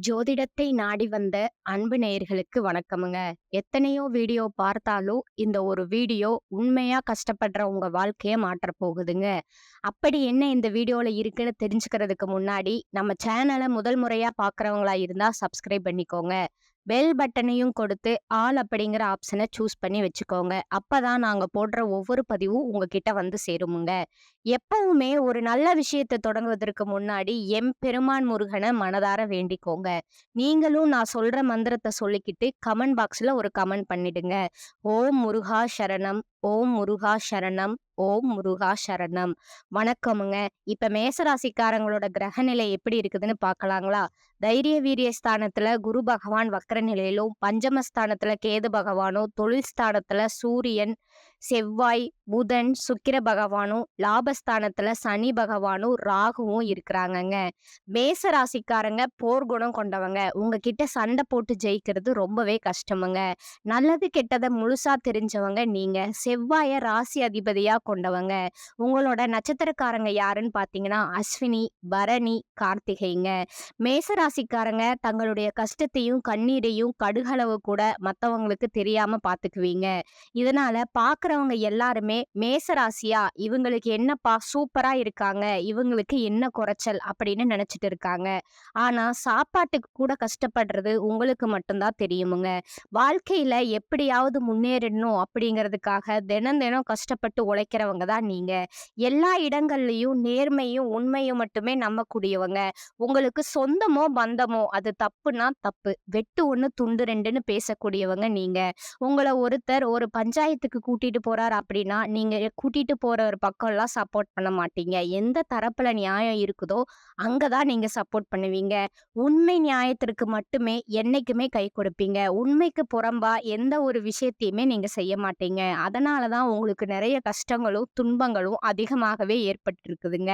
ஜோதிடத்தை நாடி வந்த அன்பு நேயர்களுக்கு வணக்கமுங்க. எத்தனையோ வீடியோ பார்த்தாலும், இந்த ஒரு வீடியோ உண்மையா கஷ்டப்படுற உங்க வாழ்க்கைய மாற்றப் போகுதுங்க. அப்படி என்ன இந்த வீடியோல இருக்குன்னு தெரிஞ்சுக்கிறதுக்கு முன்னாடி, நம்ம சேனல முதல் முறையா பார்க்குறவங்களா இருந்தா சப்ஸ்கிரைப் பண்ணிக்கோங்க. பெல் பட்டனையும் கொடுத்து, ஆல் அப்படிங்கிற ஆப்ஷன சூஸ் பண்ணி வச்சுக்கோங்க. அப்பதான் நாங்க போடுற ஒவ்வொரு பதிவும் உங்ககிட்ட வந்து சேருமுங்க. எப்பவுமே ஒரு நல்ல விஷயத்த தொடங்குவதற்கு முன்னாடி எம்பெருமான் முருகன மனதார வேண்டிக்கோங்க. நீங்களும் நான் சொல்ற மந்திரத்த சொல்லிக்கிட்டு கமெண்ட் பாக்ஸ்ல ஒரு கமெண்ட் பண்ணிடுங்க. ஓம் முருகா சரணம், ஓம் முருகா சரணம், ஓம் முருகா சரணம். வணக்கமுங்க. இப்ப மேசராசிக்காரங்களோட கிரக நிலை எப்படி இருக்குதுன்னு பார்க்கலாங்களா? தைரிய வீரிய ஸ்தானத்துல குரு பகவான் வக்ர நிலையிலும், பஞ்சமஸ்தானத்துல கேது பகவானும், தொழில் ஸ்தானத்துல சூரியன், செவ்வாய், புதன், சுக்கிர பகவானும், லாபஸ்தானத்துல சனி பகவானும், ராகுவும் இருக்கிறாங்கங்க. மேச ராசிக்காரங்க போர்க்குணம் கொண்டவங்க. உங்ககிட்ட சண்டை போட்டு ஜெயிக்கிறது ரொம்பவே கஷ்டமுங்க. நல்லது கெட்டத முழுசா தெரிஞ்சவங்க நீங்க. செவ்வாய ராசி அதிபதியா கொண்டவங்க. உங்களோட நட்சத்திரக்காரங்க யாருன்னு பார்த்தீங்கன்னா, அஸ்வினி, பரணி, கார்த்திகைங்க. மேச ராசிக்காரங்க தங்களுடைய கஷ்டத்தையும், கண்ணீரையும் கடுகளவு கூட மத்தவங்களுக்கு தெரியாம பார்த்துக்குவீங்க. இதனால பார்க்குறவங்க எல்லாருமே மேச ராசியா, இவங்களுக்கு என்னப்பா சூப்பரா இருக்காங்க, இவங்களுக்கு என்ன குறைச்சல் அப்படின்னு நினைச்சிட்டு இருக்காங்க. ஆனா சாப்பாட்டுக்கு கூட கஷ்டப்படுறது உங்களுக்கு மட்டும் தான் தெரியுமுங்க. வாழ்க்கையில எப்படியாவது முன்னேறணும் அப்படிங்கிறதுக்காக தினம் தினம் கஷ்டப்பட்டு உழைக்கிறவங்க தான் நீங்க. எல்லா இடங்கள்லயும் நேர்மையும் உண்மையும் மட்டுமே நம்பக்கூடியவங்க. உங்களுக்கு சொந்தமோ பந்தமோ அது தப்புனா தப்பு, வெட்டு ஒண்ணு துண்டு ரெண்டுன்னு பேசக்கூடியவங்க நீங்க. உங்கள ஒருத்தர் ஒரு பஞ்சாயத்துக்கு கூட்டிட்டு போறார் அப்படின்னா நீங்க கூட்டிட்டு போற ஒரு பக்கம்லாம் சப்போர்ட் பண்ண மாட்டீங்க. எந்த தரப்புல நியாயம் இருக்குதோ அங்கதான் நீங்க சப்போர்ட் பண்ணுவீங்க. உண்மை நியாயத்திற்கு மட்டுமே என்னைக்குமே கை கொடுப்பீங்க. உண்மைக்கு புறம்பா எந்த ஒரு விஷயத்தையுமே நீங்க செய்ய மாட்டீங்க. அதனால தான் உங்களுக்கு நிறைய கஷ்டங்களும், துன்பங்களும் அதிகமாகவே ஏற்பட்டிருக்குதுங்க.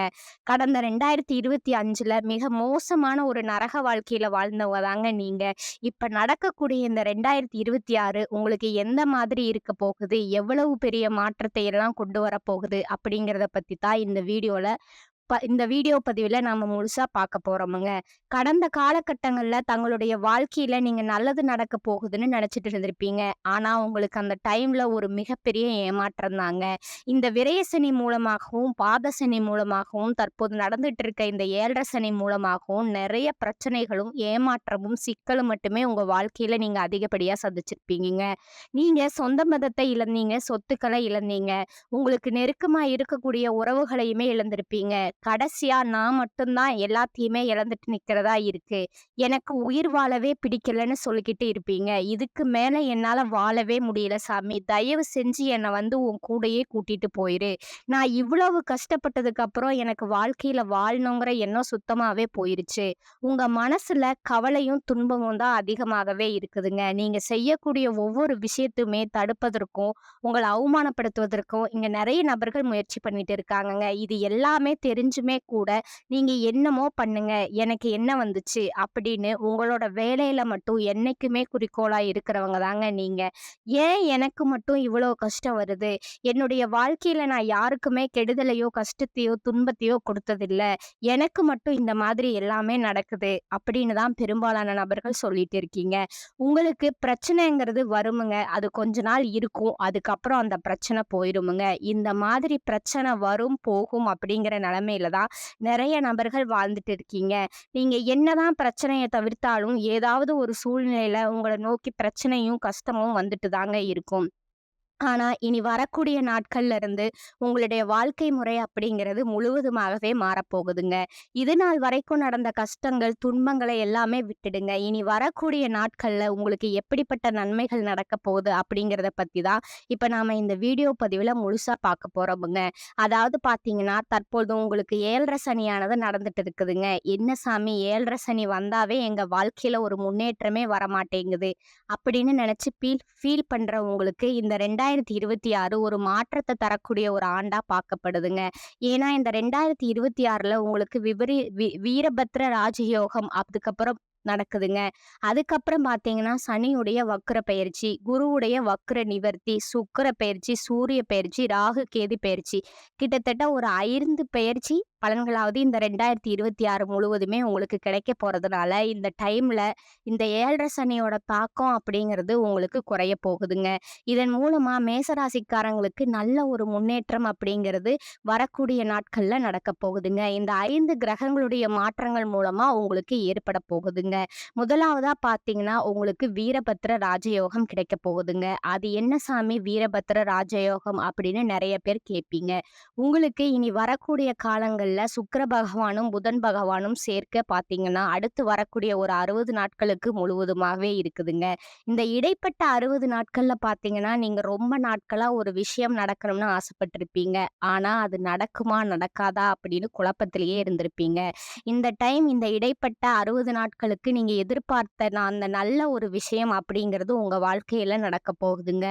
கடந்த 2025ல மிக மோசமான ஒரு நரக வாழ்க்கையில வாழ்ந்தவங்க தாங்க நீங்க. இப்ப நடக்கக்கூடிய இந்த 2026 உங்களுக்கு எந்த மாதிரி இருக்க போகுது? எவ்வளவு பெரிய மாற்றத்தை எல்லாம் கொண்டு வரப்போகுது? அப்படிங்கிறத பத்தி தான் இந்த வீடியோ பதிவுல நாம முழுசா பார்க்க போறோமுங்க. கடந்த காலகட்டங்கள்ல தங்களுடைய வாழ்க்கையில நீங்க நல்லது நடக்க போகுதுன்னு நினைச்சிட்டு இருந்திருப்பீங்க. ஆனா உங்களுக்கு அந்த டைம்ல ஒரு மிகப்பெரிய ஏமாற்றம் தாங்க. இந்த விரய சனி மூலமாகவும், பாத சனி மூலமாகவும், தற்போது நடந்துட்டு இருக்க இந்த 7 சனி மூலமாகவும் நிறைய பிரச்சனைகளும், ஏமாற்றமும், சிக்கலும் மட்டுமே உங்க வாழ்க்கையில நீங்க அதிகப்படியா சந்திச்சிருப்பீங்கங்க. நீங்க சொந்த மதத்தை இழந்தீங்க, சொத்துக்களை இழந்தீங்க. உங்களுக்கு நெருக்கமா இருக்கக்கூடிய உறவுகளையுமே இழந்திருப்பீங்க. கடைசியா நான் மட்டும் தான் எல்லாத்தையுமே இழந்துட்டு நிக்கிறதா இருக்கு. எனக்கு உயிர் வாழவே பிடிக்கலன்னு சொல்லிக்கிட்டு இருப்பீங்க. இதுக்கு மேல என்னால வாழவே முடியல சாமி. தயவு செஞ்சு என்ன வந்து உன் கூடயே கூட்டிட்டு போயிரு. நான் இவ்வளவு கஷ்டப்பட்டதுக்கு அப்புறம் எனக்கு வாழ்க்கையில வாழணுங்கிற எண்ணம் சுத்தமாவே போயிருச்சு. உங்க மனசுல கவலையும், துன்பமும் தான் அதிகமாகவே இருக்குதுங்க. நீங்க செய்யக்கூடிய ஒவ்வொரு விஷயத்தையுமே தடுப்பதற்கும், உங்கள அவமானப்படுத்துவதற்கும் இங்க நெறைய நபர்கள் முயற்சி பண்ணிட்டு இருக்காங்கங்க. இது எல்லாமே தெரிஞ்சுமே கூட, நீங்க என்னமோ பண்ணுங்க, எனக்கு என்ன வந்துச்சு அப்படின்னு உங்களோட வேலையில மட்டும் என்னைக்குமே குறிக்கோளா இருக்கிறவங்க தாங்க நீங்க. ஏன் எனக்கு மட்டும் இவ்வளோ கஷ்டம் வருது? என்னுடைய வாழ்க்கையில நான் யாருக்குமே கெடுதலையோ, கஷ்டத்தையோ, துன்பத்தையோ கொடுத்ததில்ல. எனக்கு மட்டும் இந்த மாதிரி எல்லாமே நடக்குது அப்படின்னு தான் பெரும்பாலான நபர்கள் சொல்லிட்டு இருக்கீங்க. உங்களுக்கு பிரச்சனைங்கிறது வருமுங்க. அது கொஞ்ச நாள் இருக்கும். அதுக்கப்புறம் அந்த பிரச்சனை போயிருமுங்க. இந்த மாதிரி பிரச்சனை வரும், போகும் அப்படிங்கிற நிலைமையில தான் நெறைய நபர்கள் வாழ்ந்துட்டு இருக்கீங்க. நீங்க என்னதான் பிரச்சனைய தவிர்த்தாலும், ஏதாவது ஒரு சூழ்நிலையில உங்கள நோக்கி பிரச்சனையும், கஷ்டமும் வந்துட்டு தாங்க இருக்கும். ஆனா, இனி வரக்கூடிய நாட்கள்ல இருந்து உங்களுடைய வாழ்க்கை முறை அப்படிங்கிறது முழுவதுமாகவே மாறப்போகுதுங்க. இது நாள் வரைக்கும் நடந்த கஷ்டங்கள், துன்பங்களை எல்லாமே விட்டுடுங்க. இனி வரக்கூடிய நாட்கள்ல உங்களுக்கு எப்படிப்பட்ட நன்மைகள் நடக்கப் போகுது அப்படிங்கிறத பத்தி தான் இப்ப நாம இந்த வீடியோ பதிவுல முழுசா பார்க்க போறோமுங்க. அதாவது பார்த்தீங்கன்னா, தற்போது உங்களுக்கு 7 சனியானது நடந்துட்டு இருக்குதுங்க. என்ன சாமி 7 சனி வந்தாவே எங்க வாழ்க்கையில ஒரு முன்னேற்றமே வரமாட்டேங்குது அப்படின்னு நினைச்சு ஃபீல் ஃபீல் பண்ற உங்களுக்கு இந்த 2026 ஒரு மாற்றத்த தரக்கூடிய ஒரு ஆண்டா பார்க்கப்படுதுங்க. ஏன்னா இந்த 2026ல உங்களுக்கு வீரபத்ர ராஜயோகம், அதுக்கப்புறம் நடக்குதுங்க. அதுக்கப்புறம் பார்த்தீங்கன்னா, சனியுடைய வக்ர பெயர்ச்சி, குருவுடைய வக்ர நிவர்த்தி, சுக்கிர பெயர்ச்சி, சூரிய பெயர்ச்சி, ராகு, கேது பெயர்ச்சி. கிட்டத்தட்ட ஒரு 5 பெயர்ச்சி பலன்களாவது இந்த 2026 முழுவதுமே உங்களுக்கு கிடைக்க போறதுனால, இந்த டைம்ல இந்த 7 சனியோட தாக்கம் அப்படிங்கிறது உங்களுக்கு குறைய போகுதுங்க. இதன் மூலமா மேசராசிக்காரங்களுக்கு நல்ல ஒரு முன்னேற்றம் அப்படிங்கிறது வரக்கூடிய நாட்கள்ல நடக்கப் போகுதுங்க. இந்த 5 கிரகங்களுடைய மாற்றங்கள் மூலமா உங்களுக்கு ஏற்பட போகுதுங்க. முதலாவதா பார்த்தீங்கன்னா, உங்களுக்கு வீரபத்ர ராஜயோகம் கிடைக்கப் போகுதுங்க. அது என்ன சாமி வீரபத்ர ராஜயோகம் அப்படின்னு நெறைய பேர் கேட்பீங்க. உங்களுக்கு இனி வரக்கூடிய காலங்கள்ல சுக்கிர பகவானும், புதன் பகவானும் சேர்க்க பார்த்தீங்கன்னா, அடுத்து வரக்கூடிய ஒரு 60 நாட்களுக்கு முழுவதுமாவே இருக்குதுங்க. இந்த இடைப்பட்ட 60 நாட்கள்ல பார்த்தீங்கன்னா, நீங்க ரொம்ப நாட்களா ஒரு விஷயம் நடக்கணும்னு ஆசைப்பட்டிருப்பீங்க. ஆனா, அது நடக்குமா? நடக்காதா? அப்படின்னு குழப்பத்திலேயே இருந்திருப்பீங்க. இந்த டைம் இந்த இடைப்பட்ட 60 நாட்களுக்கு நீங்க எதிர்பார்த்த அந்த நல்ல ஒரு விஷயம் அப்படிங்கிறது உங்க வாழ்க்கையில நடக்கப் போகுதுங்க.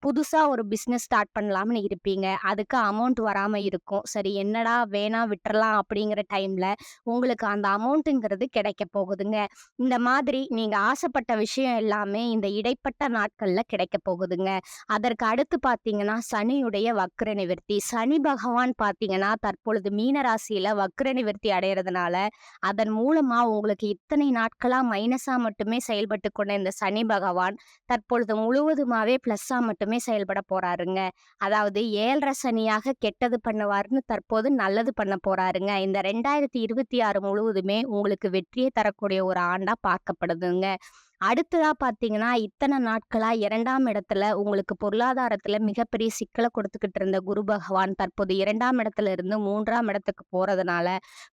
புதுசா ஒரு பிசினஸ் ஸ்டார்ட் பண்ணலாம்னு இருப்பீங்க. அதுக்கு அமௌண்ட் வராம இருக்கும். சரி என்னடா வேணாம் விட்டுறலாம் அப்படிங்கிற டைம்ல உங்களுக்கு அந்த அமௌண்ட்ங்கிறது கிடைக்கப் போகுதுங்க. இந்த மாதிரி நீங்க ஆசைப்பட்ட விஷயம் எல்லாமே இந்த இடைப்பட்ட நாட்கள்ல கிடைக்கப் போகுதுங்க. அதற்கு அடுத்து பார்த்தீங்கன்னா, சனியுடைய வக்ர நிவர்த்தி. சனி பகவான் பார்த்தீங்கன்னா, தற்பொழுது மீன ராசியில வக்ர நிவர்த்தி அடையறதுனால, அதன் மூலமா உங்களுக்கு இத்தனை நாட்களா மைனஸா மட்டுமே செயல்பட்டுக் கொண்ட இந்த சனி பகவான், தற்பொழுது முழுவதுமாவே பிளஸ்ஸா மட்டுமே செயல்பட போறாருங்க. அதாவது 7 சனியாக கெட்டது பண்ணுவாருன்னு தற்போது நல்லது பண்ண போறாருங்க. இந்த 2026 முழுவதுமே உங்களுக்கு வெற்றியை தரக்கூடிய ஒரு ஆண்டா பார்க்கப்படுதுங்க. அடுத்ததா பார்த்தீங்கன்னா, இத்தன நாட்களா 2ஆம் இடத்துல உங்களுக்கு பொருளாதாரத்துல மிகப்பெரிய சிக்கல குடுத்துக்கிட்டு இருந்த குரு பகவான் தற்போது 2ஆம் இடத்துல இருந்து 3ஆம் இடத்துக்கு போறதுனால,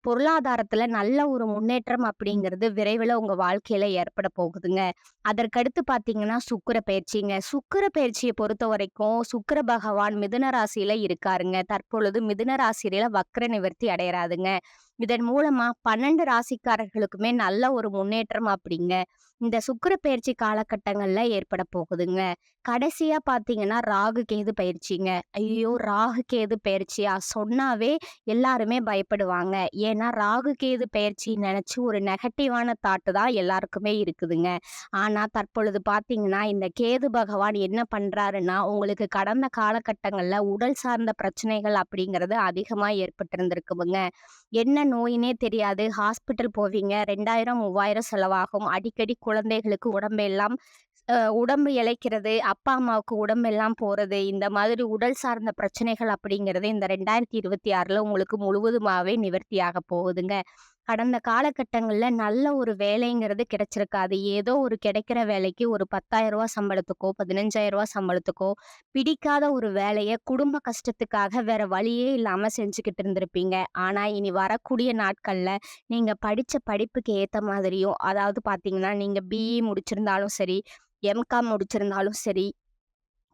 பொருளாதாரத்துல நல்ல ஒரு முன்னேற்றம் அப்படிங்கிறது விரைவில உங்க வாழ்க்கையில ஏற்பட போகுதுங்க. அதற்கடுத்து பார்த்தீங்கன்னா, சுக்கிர பெயர்ச்சிங்க. சுக்கிர பெயர்ச்சிய பொறுத்தவரைக்கும் சுக்கிர பகவான் மிதுன ராசியில இருக்காருங்க. தற்பொழுது மிதுன ராசியில வக்ர நிவர்த்தி அடையறாருங்க. இதன் மூலமா 12 ராசிக்காரர்களுக்குமே நல்ல ஒரு முன்னேற்றம் அப்படிங்க இந்த சுக்கிர பெயர்ச்சி காலகட்டங்கள்ல ஏற்பட போகுதுங்க. கடைசியா பார்த்தீங்கன்னா, ராகு கேது பயிற்சிங்க. ஐயோ! ராகு கேது பெயர்ச்சியா? சொன்னாவே எல்லாருமே பயப்படுவாங்க. ஏன்னா, ராகு கேது பெயர்ச்சி நெனச்சு ஒரு நெகட்டிவான தாட் தான் எல்லாருக்குமே இருக்குதுங்க. ஆனா, தற்பொழுது பார்த்தீங்கன்னா, இந்த கேது பகவான் என்ன பண்றாருன்னா, உங்களுக்கு கடந்த காலகட்டங்கள்ல உடல் சார்ந்த பிரச்சனைகள் அப்படிங்கிறது அதிகமா ஏற்பட்டிருந்திருக்குமுங்க. என்ன நோயினே தெரியாது. ஹாஸ்பிட்டல் போவீங்க. 2000, 3000 செலவாகும். அடிக்கடி குழந்தைகளுக்கு உடம்பு இளைக்கிறது, அப்பா, அம்மாவுக்கு உடம்பெல்லாம் போறது, இந்த மாதிரி உடல் சார்ந்த பிரச்சனைகள் அப்படிங்கிறது இந்த 2026ல உங்களுக்கு முழுவதுமாவே நிவர்த்தியாக போகுதுங்க. கடந்த காலகட்டங்கள்ல நல்ல ஒரு வேலைங்கிறது கிடைச்சிருக்காது. ஏதோ ஒரு கிடைக்கிற வேலைக்கு ஒரு ரூ. 10,000 சம்பளத்துக்கோ, ரூ. 15,000 சம்பளத்துக்கோ, பிடிக்காத ஒரு வேலைய குடும்ப கஷ்டத்துக்காக வேற வழியே இல்லாம செஞ்சுகிட்டு இருந்திருப்பீங்க. ஆனா, இனி வரக்கூடிய நாட்கள்ல நீங்க படிச்ச படிப்புக்கு ஏத்த மாதிரியும், அதாவது பார்த்தீங்கன்னா, நீங்க பிஇ முடிச்சிருந்தாலும் சரி, எம்காம் முடிச்சிருந்தாலும் சரி,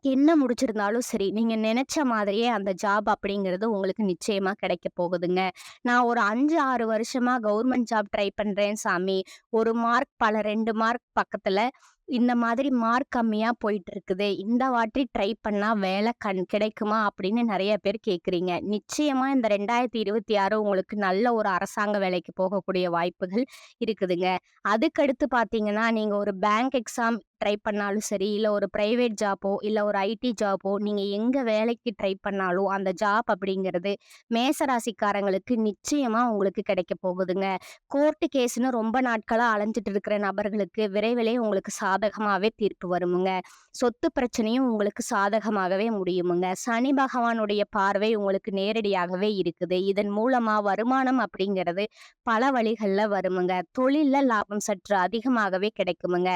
என்ன முடிச்சிருந்தாலும் சரி, நீங்க நெனச்ச மாதிரியே அந்த ஜாப் அப்படிங்கிறது உங்களுக்கு நிச்சயமா கிடைக்க போகுதுங்க. நான் ஒரு 5, 6 வருஷமா கவர்மெண்ட் ஜாப் ட்ரை பண்றேன் சாமி. 1 மார்க் பல 2 மார்க் பக்கத்துல இந்த மாதிரி மார்க் கம்மியா போயிட்டு இருக்குது. இந்த வாட்டி ட்ரை பண்ணா வேலை கிடைக்குமா? அப்படின்னு நெறைய பேர் கேட்குறீங்க. நிச்சயமா இந்த 2026 உங்களுக்கு நல்ல ஒரு அரசாங்க வேலைக்கு போகக்கூடிய வாய்ப்புகள் இருக்குதுங்க. அதுக்கடுத்து பார்த்தீங்கன்னா, நீங்க ஒரு பேங்க் எக்ஸாம் ட்ரை பண்ணாலும் சரி, இல்ல ஒரு பிரைவேட் ஜாப்போ, இல்ல ஒரு ஐடி ஜாப்போ, நீங்க எங்க வேலைக்கு ட்ரை பண்ணாலும், அந்த ஜாப் அப்படிங்கிறது மேச ராசிக்காரங்களுக்கு நிச்சயமா உங்களுக்கு கிடைக்க போகுதுங்க. கோர்ட் கேஸ்ன்னு ரொம்ப நாட்களா அலைஞ்சுட்டு இருக்கிற நபர்களுக்கு விரைவிலே உங்களுக்கு சாதகமாவே தீர்ப்பு வருமுங்க. சொத்து பிரச்சனையும் உங்களுக்கு சாதகமாகவே முடியுமுங்க. சனி பகவானுடைய பார்வை உங்களுக்கு நேரடியாகவே இருக்குது. இதன் மூலமா வருமானம் அப்படிங்கிறது பல வழிகள்ல வருமுங்க. தொழில்ல லாபம் சற்று அதிகமாகவே கிடைக்குமுங்க.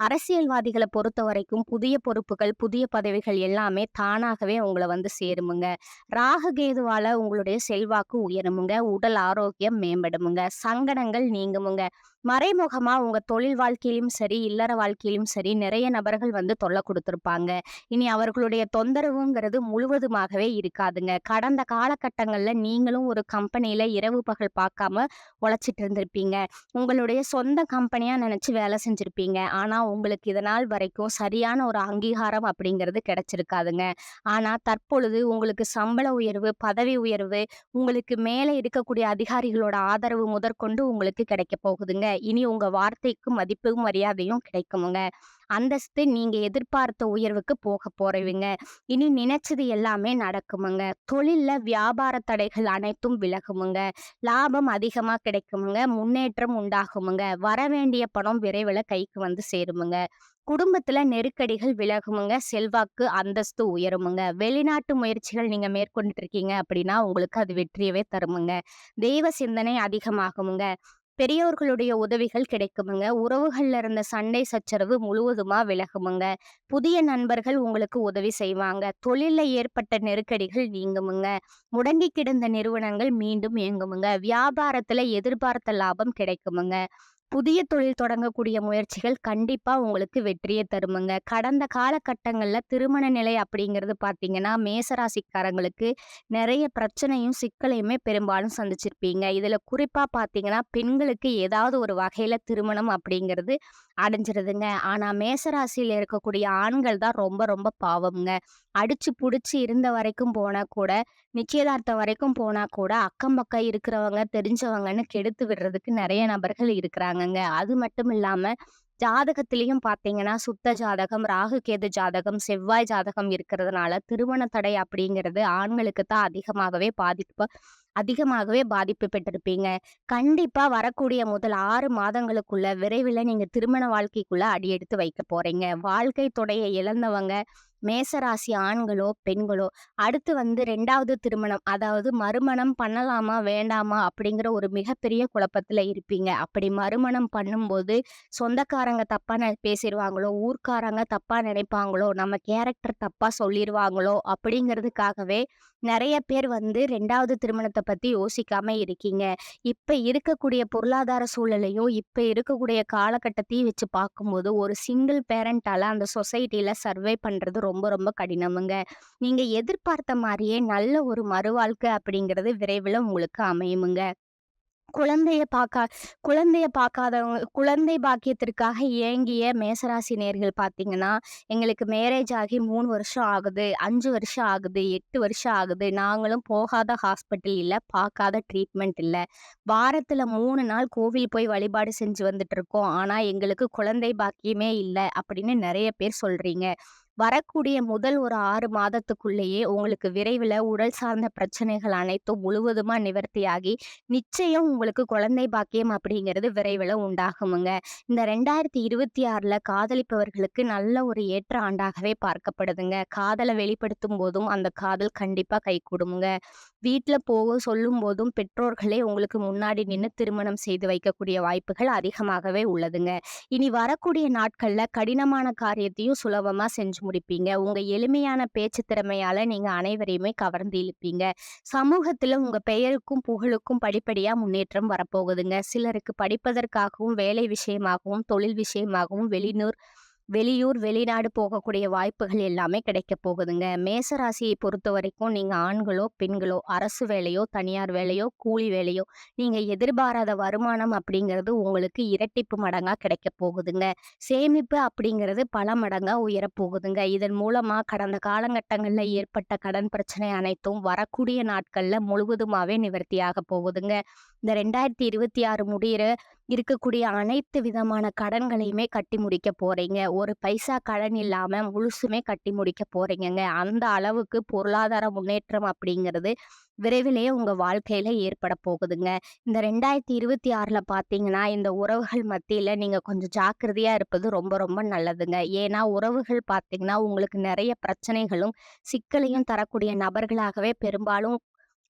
அரசியல்வாதிகள பொறுத்தவரைக்கும் புதிய பொறுப்புகள், புதிய பதவிகள் எல்லாமே தானாகவே உங்கள வந்து சேருமுங்க. ராகு கேதுவால உங்களுடைய செல்வாக்கு உயருமுங்க. உடல் ஆரோக்கியம் மேம்படுமுங்க. சங்கடங்கள் நீங்குமுங்க. மறைமுகமா உங்க தொழில் வாழ்க்கையிலும் சரி, இல்லற வாழ்க்கையிலும் சரி நிறைய நபர்கள் வந்து தொல்ல குடுத்திருப்பாங்க. இனி அவர்களுடைய தொந்தரவுங்கிறது முழுவதுமாகவே இருக்காதுங்க. கடந்த காலகட்டங்கள்ல நீங்களும் ஒரு கம்பெனியில இரவு பகல் பார்க்காம உழைச்சிட்டு இருந்திருப்பீங்க. உங்களுடைய சொந்த கம்பெனியா நினைச்சு வேலை செஞ்சிருப்பீங்க. ஆனா, உங்களுக்கு இதநாள் வரைக்கும் சரியான ஒரு அங்கீகாரம் அப்படிங்கிறது கிடைச்சிருக்காதுங்க. ஆனா, தற்பொழுது உங்களுக்கு சம்பள உயர்வு, பதவி உயர்வு, உங்களுக்கு மேலே இருக்கக்கூடிய அதிகாரிகளோட ஆதரவு முதற்கொண்டு உங்களுக்கு கிடைக்கப் போகுதுங்க. இனி உங்க வார்த்தைக்கு மதிப்பும், மரியாதையும் கிடைக்குமுங்க. அந்தஸ்து நீங்க எதிர்பார்த்த உயர்வுக்கு போறீங்க. இனி நினைச்சது எல்லாமே நடக்குமுங்க. தொழில்ல வியாபார தடைகள் அனைத்தும் விலகுமுங்க. லாபம் அதிகமா கிடைக்குமுங்க. முன்னேற்றம் உண்டாகுமுங்க. வரவேண்டிய பணம் விரைவில கைக்கு வந்து சேருமுங்க. குடும்பத்துல நெருக்கடிகள் விலகுமுங்க. செல்வாக்கு, அந்தஸ்து உயருமுங்க. வெளிநாட்டு முயற்சிகள் நீங்க மேற்கொண்டுட்டு இருக்கீங்க அப்படின்னா, உங்களுக்கு அது வெற்றியவே தருமுங்க. தெய்வ சிந்தனை அதிகமாகுமுங்க. பெரியோர்களுடைய உதவிகள் கிடைக்குமுங்க. உறவுகள்ல இருந்த சண்டை சச்சரவு முழுவதுமா விலகுமுங்க. புதிய நண்பர்கள் உங்களுக்கு உதவி செய்வாங்க. தொழில்ல ஏற்பட்ட நெருக்கடிகள் நீங்குமுங்க. முடங்கி கிடந்த நிறுவனங்கள் மீண்டும் இயங்குமுங்க. வியாபாரத்துல எதிர்பார்த்த லாபம் கிடைக்குமுங்க. புதிய தொழில் தொடங்கக்கூடிய முயற்சிகள் கண்டிப்பா உங்களுக்கு வெற்றிய தருமுங்க. கடந்த காலகட்டங்கள்ல திருமண நிலை அப்படிங்கிறது பார்த்தீங்கன்னா, மேசராசிக்காரங்களுக்கு நெறைய பிரச்சனையும், சிக்கலையுமே பெரும்பாலும் சந்திச்சிருப்பீங்க. இதுல குறிப்பா பார்த்தீங்கன்னா, பெண்களுக்கு ஏதாவது ஒரு வகையில திருமணம் அப்படிங்கிறது அடைஞ்சிருதுங்க. ஆனா மேசராசியில இருக்கக்கூடிய ஆண்கள் தான் ரொம்ப ரொம்ப பாவம்ங்க. அடிச்சு புடிச்சு இருந்த வரைக்கும் போனா கூட, நிச்சயதார்த்தம் வரைக்கும் போனா கூட, அக்கம் பக்கம் இருக்கிறவங்க, தெரிஞ்சவங்கன்னு கெடுத்து விடுறதுக்கு நெறைய நபர்கள் இருக்கிறாங்கங்க. அது மட்டும் இல்லாம, ஜாதகத்திலயும் பார்த்தீங்கன்னா, சுத்த ஜாதகம், ராகு கேது ஜாதகம், செவ்வாய் ஜாதகம் இருக்கிறதுனால, திருமண தடை அப்படிங்கிறது ஆண்களுக்கு தான் அதிகமாகவே பாதிப்பு பெற்றிருப்பீங்க. கண்டிப்பா வரக்கூடிய முதல் 6 மாதங்களுக்குள்ள விரைவில நீங்க திருமண வாழ்க்கைக்குள்ள அடியெடுத்து வைக்க போறீங்க. வாழ்க்கை துணைய இழந்தவங்க, மேசராசி ஆண்களோ, பெண்களோ, அடுத்து வந்து 2வது திருமணம், அதாவது மறுமணம் பண்ணலாமா? வேண்டாமா? அப்படிங்கிற ஒரு மிகப்பெரிய குழப்பத்துல இருப்பீங்க. அப்படி மறுமணம் பண்ணும்போது, சொந்தக்காரங்க தப்பா பேசிருவாங்களோ, ஊர்க்காரங்க தப்பா நினைப்பாங்களோ, நம்ம கேரக்டர் தப்பா சொல்லிருவாங்களோ, அப்படிங்கிறதுக்காகவே நெறைய பேர் வந்து 2வது திருமணத்த பத்தி யோசிக்காம இருக்கீங்க. இப்ப இருக்கக்கூடிய பொருளாதார சூழலையும், இப்ப இருக்கக்கூடிய காலகட்டத்தையும் வச்சு பார்க்கும்போது, ஒரு சிங்கிள் பேரண்டால அந்த சொசைட்டில சர்வை பண்றது ரொம்ப ரொம்ப கடினமுங்க. நீங்க எதிர்பார்த்த மாரியே நல்ல ஒரு மறுவாழ்க்கை அப்படிங்கிறது விரைவில உங்களுக்கு அமையுமுங்க. குழந்தைய பாக்கா குழந்தைய பாக்காதவங்க, குழந்தை பாக்கியத்திற்காக ஏங்கிய மேசராசி நேயர்கள் பார்த்தீங்கன்னா, எங்களுக்கு மேரேஜ் ஆகி 3 வருஷம் ஆகுது, 5 வருஷம் ஆகுது, 8 வருஷம் ஆகுது. நாங்களும் போகாத ஹாஸ்பிட்டல் இல்ல, பாக்காத ட்ரீட்மெண்ட் இல்ல. வாரத்துல 3 நாள் கோவில் போய் வழிபாடு செஞ்சு வந்துட்டுருக்கோம். ஆனா, எங்களுக்கு குழந்தை பாக்கியமே இல்ல அப்படின்னு நெறைய பேர் சொல்றீங்க. வரக்கூடிய முதல் ஒரு 6 மாதத்துக்குள்ளேயே உங்களுக்கு விரைவில உடல் சார்ந்த பிரச்சனைகள் அனைத்தும் முழுவதுமா நிவர்த்தியாகி, நிச்சயம் உங்களுக்கு குழந்தை பாக்கியம் அப்படிங்கிறது விரைவில உண்டாகுமுங்க. இந்த 2026ல காதலிப்பவர்களுக்கு நல்ல ஒரு ஏற்ற ஆண்டாகவே பார்க்கப்படுதுங்க. காதல வெளிப்படுத்தும் போதும் அந்த காதல் கண்டிப்பா கைகூடுமுங்க. வீட்ல போக சொல்லும்போதும் பெற்றோர்களே உங்களுக்கு முன்னாடி நின்னு திருமணம் செய்து வைக்கக்கூடிய வாய்ப்புகள் அதிகமாகவே உள்ளதுங்க. இனி வரக்கூடிய நாட்கள்ல கடினமான காரியத்தையும் சுலபமா செஞ்சு முடிப்பீங்க. உங்க எளிமையான பேச்சு திறமையால நீங்க அனைவரையுமே கவர்ந்து இழுப்பீங்க. சமூகத்துல உங்க பெயருக்கும், புகழுக்கும் படிப்படியா முன்னேற்றம் வரப்போகுதுங்க. சிலருக்கு படிப்பதற்காகவும், வேலை விஷயமாகவும், தொழில் விஷயமாகவும் வெளியூர், வெளிநாடு போகக்கூடிய வாய்ப்புகள் எல்லாமே கிடைக்கப் போகுதுங்க. மேச ராசியை பொறுத்தவரைக்கும் நீங்க ஆண்களோ, பெண்களோ, அரசு வேலையோ, தனியார் வேலையோ, கூலி வேலையோ, நீங்க எதிர்பாராத வருமானம் அப்படிங்கிறது உங்களுக்கு இரட்டிப்பு மடங்கா கிடைக்கப் போகுதுங்க. சேமிப்பு அப்படிங்கிறது பல மடங்கா உயரப் போகுதுங்க. இதன் மூலமா கடந்த காலகட்டங்கள்ல ஏற்பட்ட கடன் பிரச்சனை அனைத்தும் வரக்கூடிய நாட்கள்ல முழுவதுமாவே நிவர்த்தியாகப் போகுதுங்க. இந்த 2026 முடியிற இருக்கக்கூடிய அனைத்து விதமான கடன்களையுமே கட்டி முடிக்க போறீங்க. ஒரு பைசா கடன் இல்லாம முழுசுமே கட்டி முடிக்க போறீங்கங்க. அந்த அளவுக்கு பொருளாதார முன்னேற்றம் அப்படிங்கிறது விரைவிலேயே உங்க வாழ்க்கையில ஏற்பட போகுதுங்க. இந்த 2026ல பார்த்தீங்கன்னா, இந்த உறவுகள் மத்தியில நீங்க கொஞ்சம் ஜாக்கிரதையா இருப்பது ரொம்ப ரொம்ப நல்லதுங்க. ஏன்னா, உறவுகள் பார்த்தீங்கன்னா, உங்களுக்கு நெறைய பிரச்சனைகளும், சிக்கலையும் தரக்கூடிய நபர்களாகவே பெரும்பாலும்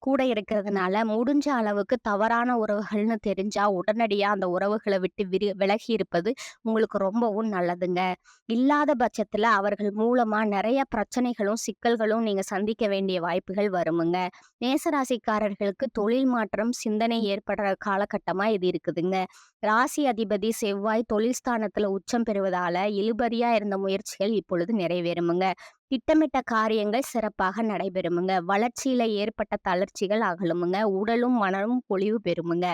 கூட இருக்கிறதுனால, முடிஞ்ச அளவுக்கு தவறான உறவுகள்னு தெரிஞ்சா, உடனடியா அந்த உறவுகள விட்டு விலகி இருப்பது உங்களுக்கு ரொம்பவும் நல்லதுங்க. இல்லாத பட்சத்துல அவர்கள் மூலமா நெறைய பிரச்சனைகளும், சிக்கல்களும் நீங்க சந்திக்க வேண்டிய வாய்ப்புகள் வருமுங்க. மேசராசிக்காரர்களுக்கு தொழில் மாற்றம், சிந்தனை ஏற்படுற காலகட்டமா இது இருக்குதுங்க. ராசி அதிபதி செவ்வாய் தொழில் ஸ்தானத்துல உச்சம் பெறுவதால, இழுபறியா இருந்த முயற்சிகள் இப்பொழுது நிறைவேறுமுங்க. திட்டமிட்ட காரியங்கள் சிறப்பாக நடைபெறுமுங்க. வளர்ச்சியில ஏற்பட்ட தளர்ச்சிகள் அகலுமுங்க. உடலும், மனமும் பொலிவு பெறுமுங்க.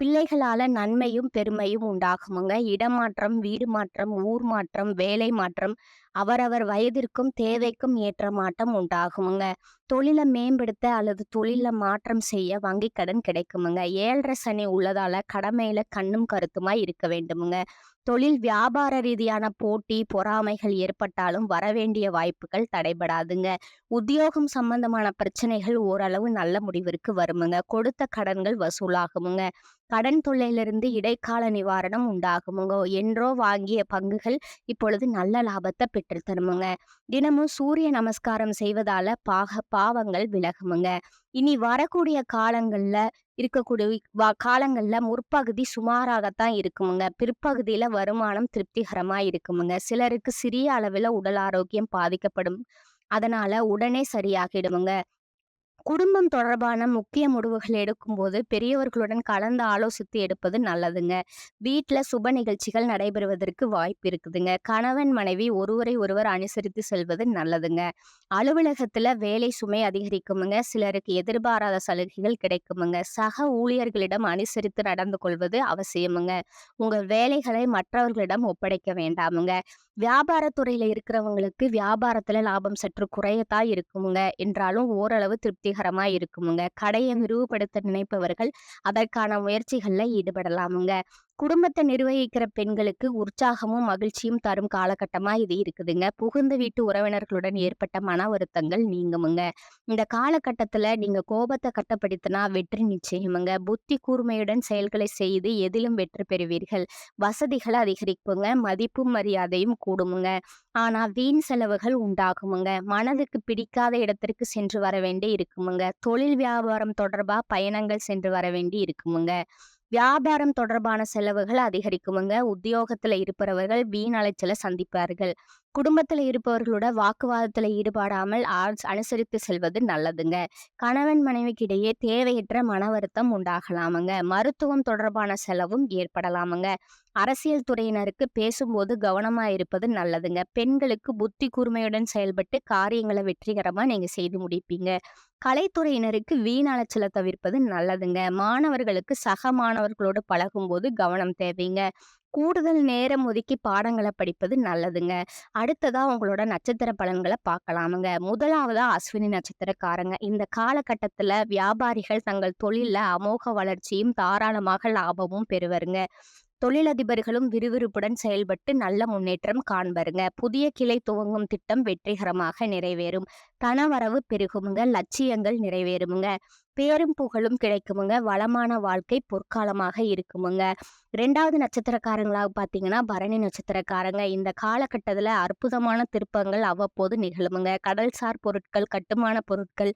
பிள்ளைகளால நன்மையும், பெருமையும் உண்டாகுமுங்க. இடமாற்றம், வீடு மாற்றம், ஊர் மாற்றம், வேலை மாற்றம், அவரவர் வயதிற்கும், தேவைக்கும் ஏற்ற மாற்றம் உண்டாகுமுங்க. தொழில மேம்படுத்த அல்லது தொழில்ல மாற்றம் செய்ய வங்கிக் கடன் கிடைக்குமுங்க. 7 சனி உள்ளதால கடமையில கண்ணும் கருத்துமாய் இருக்க வேண்டுமுங்க. தொழில் வியாபார ரீதியான போட்டி, பொறாமைகள் ஏற்பட்டாலும் வரவேண்டிய வாய்ப்புகள் தடைபடாதுங்க. உத்தியோகம் சம்பந்தமான பிரச்சனைகள் ஓரளவு நல்ல முடிவிற்கு வருமுங்க. கொடுத்த கடன்கள் வசூலாகுமுங்க. கடன் தொல்லையிலிருந்து இடைக்கால நிவாரணம் உண்டாகுமுங்க. என்றோ வாங்கிய பங்குகள் இப்பொழுது நல்ல லாபத்தை பெற்றுத் தருமுங்க. தினமும் சூரிய நமஸ்காரம் செய்வதால பாவங்கள் விலகுமுங்க. இனி வரக்கூடிய காலங்கள்ல இருக்கக்கூடிய காலங்கள்ல முற்பகுதி சுமாராகத்தான் இருக்குமுங்க. பிற்பகுதியில வருமானம் திருப்திகரமா இருக்குமுங்க. சிலருக்கு சிறிய அளவில உடல் ஆரோக்கியம் பாதிக்கப்படும். அதனால உடனே சரியாகிடுமுங்க. குடும்பம் தொடர்பான முக்கிய முடிவுகள் எடுக்கும்போது பெரியவர்களுடன் கலந்து ஆலோசித்து எடுப்பது நல்லதுங்க. வீட்ல சுப நிகழ்ச்சிகள் நடைபெறுவதற்கு வாய்ப்பு இருக்குதுங்க. கணவன் மனைவி ஒருவரை ஒருவர் அனுசரித்து செல்வது நல்லதுங்க. அலுவலகத்துல வேலை சுமை அதிகரிக்குமுங்க. சிலருக்கு எதிர்பாராத சலுகைகள் கிடைக்குமுங்க. சக ஊழியர்களிடம் அனுசரித்து நடந்து கொள்வது அவசியமுங்க. உங்கள் வேலைகளை மற்றவர்களிடம் ஒப்படைக்க வேண்டாமுங்க. வியாபாரத்துறையில இருக்கிறவங்களுக்கு வியாபாரத்துல லாபம் சற்று குறையத்தான் இருக்குமுங்க. என்றாலும் ஓரளவு திருப்திகரமா இருக்குமுங்க. கடைய விரிவுபடுத்த நினைப்பவர்கள் அதற்கான முயற்சிகள்ல ஈடுபடலாமுங்க. குடும்பத்தை நிர்வகிக்கிற பெண்களுக்கு உற்சாகமும் மகிழ்ச்சியும் தரும் காலகட்டமா இது இருக்குதுங்க. புகுந்த வீட்டு உறவினர்களுடன் ஏற்பட்ட மன வருத்தங்கள் நீங்குமுங்க. இந்த காலகட்டத்துல நீங்க கோபத்தை கட்டுப்படுத்தினா வெற்றி நிச்சயமுங்க. புத்தி கூர்மையுடன் செயல்களை செய்து எதிலும் வெற்றி பெறுவீர்கள். வசதிகள் அதிகரிப்புங்க. மதிப்பும் மரியாதையும் கூடுமுங்க. ஆனா வீண் செலவுகள் உண்டாகுமுங்க. மனதுக்கு பிடிக்காத இடத்திற்கு சென்று வர வேண்டி இருக்குமுங்க. தொழில் வியாபாரம் தொடர்பா பயணங்கள் சென்று வர வேண்டி இருக்குமுங்க. வியாபாரம் தொடர்பான செலவுகள் அதிகரிக்குமுங்க. உத்தியோகத்துல இருப்பவர்கள் வீண் அலைச்சலை சந்திப்பார்கள். குடும்பத்துல இருப்பவர்களோட வாக்குவாதத்துல ஈடுபடாமல் அனுசரித்து செல்வது நல்லதுங்க. கணவன் மனைவிக்கு இடையே தேவையற்ற மன வருத்தம் உண்டாகலாமுங்க. மருத்துவம் தொடர்பான செலவும் ஏற்படலாமுங்க. அரசியல் துறையினருக்கு பேசும்போது கவனமா இருப்பது நல்லதுங்க. பெண்களுக்கு புத்தி கூர்மையுடன் செயல்பட்டு காரியங்களை வெற்றிகரமா நீங்க செய்து முடிப்பீங்க. கலைத்துறையினருக்கு வீண் அலைச்சலை தவிர்ப்பது நல்லதுங்க. மாணவர்களுக்கு சக மாணவர்களோடு பழகும்போது கவனம் தேவைங்க. கூடுதல் நேரம் ஒதுக்கி பாடங்களை படிப்பது நல்லதுங்க. அடுத்ததா உங்களோட நட்சத்திர பலன்களை பார்க்கலாமுங்க. முதலாவதா அஸ்வினி நட்சத்திரக்காரங்க. இந்த காலகட்டத்துல வியாபாரிகள் தங்கள் தொழில்ல அமோக வளர்ச்சியும் தாராளமாக லாபமும் பெறுவருங்க. தொழிலதிபர்களும் விறுவிறுப்புடன் செயல்பட்டு நல்ல முன்னேற்றம் காண்பருங்க. புதிய கிளை துவங்கும் திட்டம் வெற்றிகரமாக நிறைவேறும். தனவரவு பெருகுமுங்க. லட்சியங்கள் நிறைவேறுமுங்க. பேரும் புகழும் கிடைக்குமுங்க. வளமான வாழ்க்கை பொற்காலமாக இருக்குமுங்க. 2வது நட்சத்திரக்காரங்களாக பார்த்தீங்கன்னா பரணி நட்சத்திரக்காரங்க. இந்த காலகட்டத்துல அற்புதமான திருப்பங்கள் அவ்வப்போது நிகழுமுங்க. கடல்சார் பொருட்கள், கட்டுமான பொருட்கள்,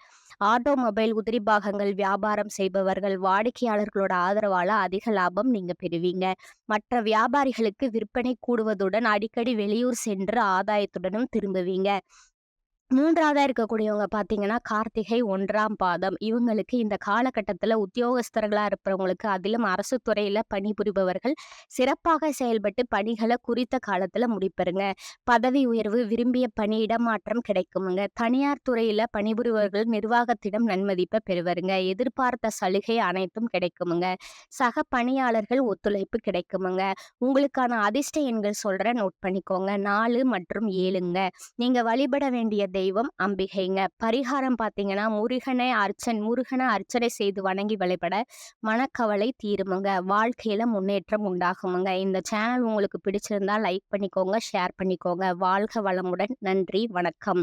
ஆட்டோமொபைல், உதிரி பாகங்கள் வியாபாரம் செய்பவர்கள், வாடிக்கையாளர்களோட ஆதரவால அதிக லாபம் நீங்க பெறுவீங்க. மற்ற வியாபாரிகளுக்கு விற்பனை கூடுவதுடன் அடிக்கடி வெளியூர் சென்று ஆதாயத்துடனும் திரும்புவீங்க. 3வதா இருக்கக்கூடியவங்க பார்த்தீங்கன்னா, கார்த்திகை 1ஆம் பாதம். இவங்களுக்கு இந்த காலகட்டத்தில உத்தியோகஸ்தர்களா இருப்பவங்களுக்கு, அதிலும் அரசு துறையில பணிபுரிபவர்கள் சிறப்பாக செயல்பட்டு பணிகள குறித்த காலத்தில முடிப்பருங்க. பதவி உயர்வு, விரும்பிய பணி இடமாற்றம் கிடைக்குமுங்க. தனியார் துறையில பணிபுரிபவர்கள் நிர்வாகத்திடம் நன்மதிப்ப பெறுவருங்க. எதிர்பார்த்த சலுகை அனைத்தும் கிடைக்குமுங்க. சக பணியாளர்கள் ஒத்துழைப்பு கிடைக்குமுங்க. உங்களுக்கான அதிர்ஷ்ட எண்கள் சொல்றேன், நோட் பண்ணிக்கோங்க. 4 மற்றும் 7ங்க. நீங்க வழிபட வேண்டிய தெய்வம் அம்பிகைங்க. பரிகாரம் பார்த்தீங்கன்னா, முருகனை அர்ச்சனை செய்து வணங்கி வழிபட மனக்கவலை தீருமுங்க. வாழ்க்கையில முன்னேற்றம் உண்டாகுமுங்க. இந்த சேனல் உங்களுக்கு பிடிச்சிருந்தா லைக் பண்ணிக்கோங்க, ஷேர் பண்ணிக்கோங்க. வாழ்க வளமுடன். நன்றி, வணக்கம்.